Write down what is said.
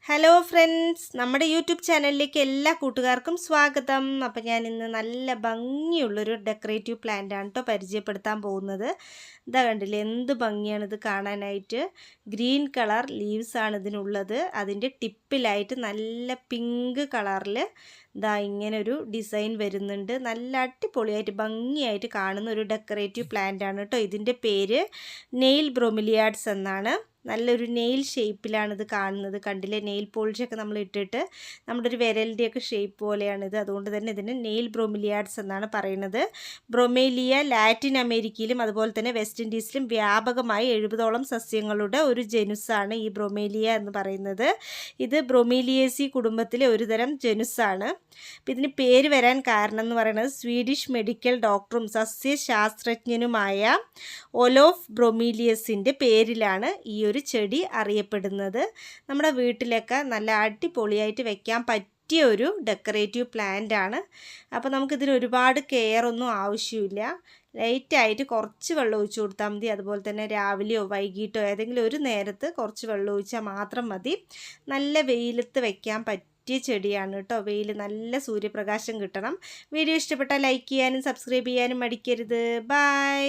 Hello friends, നമ്മുടെ YouTube ചാനലിലേക്ക് എല്ലാ കൂട്ടുകാർക്കും സ്വാഗതം. അപ്പോൾ ഞാൻ ഇന്ന് നല്ല ഭംഗിയുള്ളൊരു ഡെക്കറേറ്റീവ് പ്ലാന്റാണ് കേട്ടോ പരിചയപ്പെടുത്താൻ പോകുന്നത്. ഇതാ കണ്ടില്ലേ, എന്ത് ഭംഗിയാണ് ഇത് കാണാനായിട്ട്. ഗ്രീൻ കളർ ലീവ്സാണ് ഇതിനുള്ളത്. അതിൻ്റെ ടിപ്പിലായിട്ട് നല്ല പിങ്ക് കളറിൽ ഇതാ ഇങ്ങനെ ഒരു ഡിസൈൻ വരുന്നുണ്ട്. നല്ല അടിപൊളിയായിട്ട് ഭംഗിയായിട്ട് കാണുന്ന ഒരു ഡെക്കറേറ്റീവ് പ്ലാന്റാണ് കേട്ടോ. ഇതിൻ്റെ പേര് നെയിൽ ബ്രൊമിലിയാഡ്സ് എന്നാണ്. നല്ലൊരു നെയിൽ ഷേപ്പിലാണ് ഇത് കാണുന്നത്. കണ്ടില്ലേ, നെയിൽ പോളിഷൊക്കെ നമ്മൾ ഇട്ടിട്ട് നമ്മുടെ ഒരു വിരലിൻ്റെയൊക്കെ ഷേപ്പ് പോലെയാണിത്. അതുകൊണ്ട് തന്നെ ഇതിന് നെയിൽ ബ്രൊമിലിയാഡ്സ് എന്നാണ് പറയുന്നത്. ബ്രൊമേലിയ ലാറ്റിൻ അമേരിക്കയിലും അതുപോലെ തന്നെ വെസ്റ്റ് ഇൻഡീസിലും വ്യാപകമായി 70ഓളം സസ്യങ്ങളുടെ ഒരു ജനുസാണ് ഈ ബ്രൊമേലിയ എന്ന് പറയുന്നത്. ഇത് ബ്രൊമീലിയേസി കുടുംബത്തിലെ ഒരു തരം ജനുസാണ്. അപ്പം ഇതിന് പേര് വരാൻ കാരണം എന്ന് പറയുന്നത് സ്വീഡിഷ് മെഡിക്കൽ ഡോക്ടറും സസ്യശാസ്ത്രജ്ഞനുമായ ഒലോഫ് ബ്രൊമീലിയസിൻ്റെ പേരിലാണ് ഈ ഒരു ചെടി അറിയപ്പെടുന്നത്. നമ്മുടെ വീട്ടിലൊക്കെ നല്ല അടിപൊളിയായിട്ട് വെക്കാൻ പറ്റിയ ഒരു ഡെക്കറേറ്റീവ് പ്ലാന്റ് ആണ്. അപ്പോൾ നമുക്കിതിന് ഒരുപാട് കെയർ ഒന്നും ആവശ്യമില്ല. ലൈറ്റായിട്ട് കുറച്ച് വെള്ളം ഒഴിച്ചു കൊടുത്താൽ മതി. അതുപോലെ തന്നെ രാവിലെയോ വൈകിട്ടോ ഏതെങ്കിലും ഒരു നേരത്ത് കുറച്ച് വെള്ളം ഒഴിച്ചാൽ മാത്രം മതി. നല്ല വെയിലത്ത് വെക്കാൻ പറ്റിയ ചെടിയാണ് കേട്ടോ. വെയിൽ, നല്ല സൂര്യപ്രകാശം കിട്ടണം. വീഡിയോ ഇഷ്ടപ്പെട്ടാൽ ലൈക്ക് ചെയ്യാനും സബ്സ്ക്രൈബ് ചെയ്യാനും മടിക്കരുത്. ബൈ.